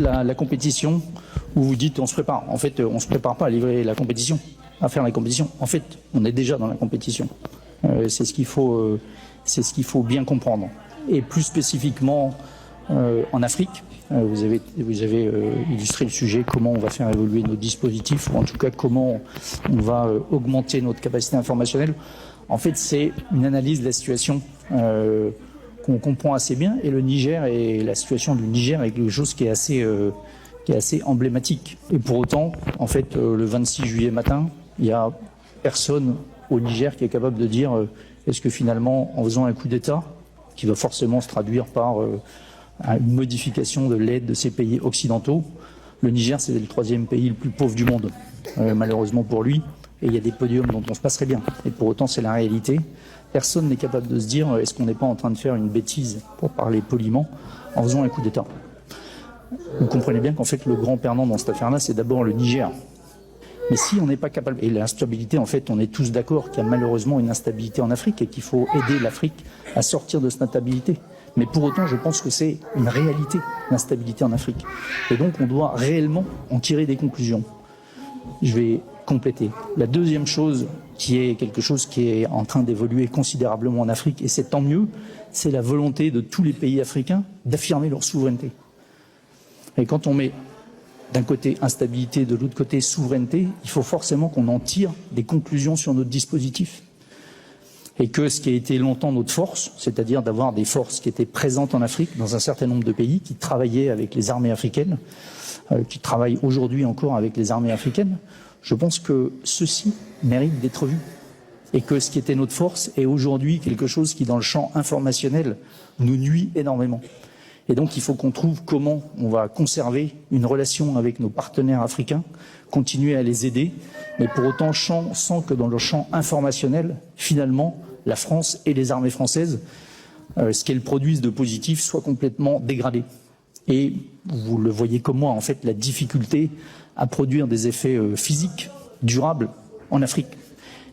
La compétition où vous dites on se prépare. En fait, on se prépare pas à livrer la compétition, à faire la compétition. En fait, on est déjà dans la compétition. C'est ce qu'il faut bien comprendre. Et plus spécifiquement en Afrique, vous avez illustré le sujet, comment on va faire évoluer nos dispositifs, ou en tout cas comment on va augmenter notre capacité informationnelle. En fait, c'est une analyse de la situation qu'on comprend assez bien, et le Niger et la situation du Niger est quelque chose qui est assez emblématique. Et pour autant, en fait, le 26 juillet matin, il n'y a personne au Niger qui est capable de dire est-ce que finalement, en faisant un coup d'État, qui va forcément se traduire par une modification de l'aide de ces pays occidentaux, le Niger, c'est le 3e pays le plus pauvre du monde, malheureusement pour lui, et il y a des podiums dont on se passerait bien. Et pour autant, c'est la réalité. Personne n'est capable de se dire est-ce qu'on n'est pas en train de faire une bêtise, pour parler poliment, en faisant un coup d'État. Vous comprenez bien qu'en fait, le grand perdant dans cette affaire-là, c'est d'abord le Niger. Mais si on n'est pas capable, et l'instabilité, en fait, on est tous d'accord qu'il y a malheureusement une instabilité en Afrique et qu'il faut aider l'Afrique à sortir de cette instabilité. Mais pour autant, je pense que c'est une réalité, l'instabilité en Afrique. Et donc, on doit réellement en tirer des conclusions. Je vais compléter. La deuxième chose, qui est quelque chose qui est en train d'évoluer considérablement en Afrique, et c'est tant mieux, c'est la volonté de tous les pays africains d'affirmer leur souveraineté. Et quand on met d'un côté instabilité, de l'autre côté souveraineté, il faut forcément qu'on en tire des conclusions sur notre dispositif. Et que ce qui a été longtemps notre force, c'est-à-dire d'avoir des forces qui étaient présentes en Afrique, dans un certain nombre de pays, qui travaillaient avec les armées africaines, qui travaillent aujourd'hui encore avec les armées africaines, je pense que ceci mérite d'être vu. Et que ce qui était notre force est aujourd'hui quelque chose qui, dans le champ informationnel, nous nuit énormément. Et donc, il faut qu'on trouve comment on va conserver une relation avec nos partenaires africains, continuer à les aider, mais pour autant sans que dans le champ informationnel, finalement, la France et les armées françaises, ce qu'elles produisent de positif, soit complètement dégradé. Et vous le voyez comme moi, en fait, la difficulté à produire des effets physiques durables en Afrique.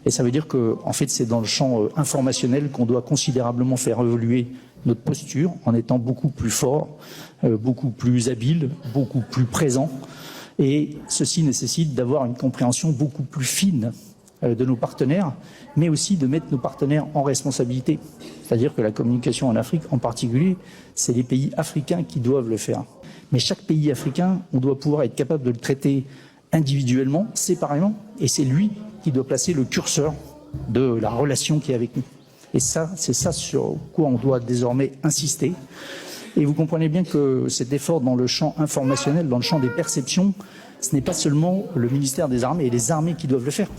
Et ça veut dire que, en fait, c'est dans le champ informationnel qu'on doit considérablement faire évoluer notre posture en étant beaucoup plus fort, beaucoup plus habile, beaucoup plus présent. Et ceci nécessite d'avoir une compréhension beaucoup plus fine de nos partenaires, mais aussi de mettre nos partenaires en responsabilité. C'est-à-dire que la communication en Afrique, en particulier, c'est les pays africains qui doivent le faire. Mais chaque pays africain, on doit pouvoir être capable de le traiter individuellement, séparément, et c'est lui qui doit placer le curseur de la relation qui est avec nous. Et ça, c'est ça sur quoi on doit désormais insister. Et vous comprenez bien que cet effort dans le champ informationnel, dans le champ des perceptions, ce n'est pas seulement le ministère des Armées et les armées qui doivent le faire.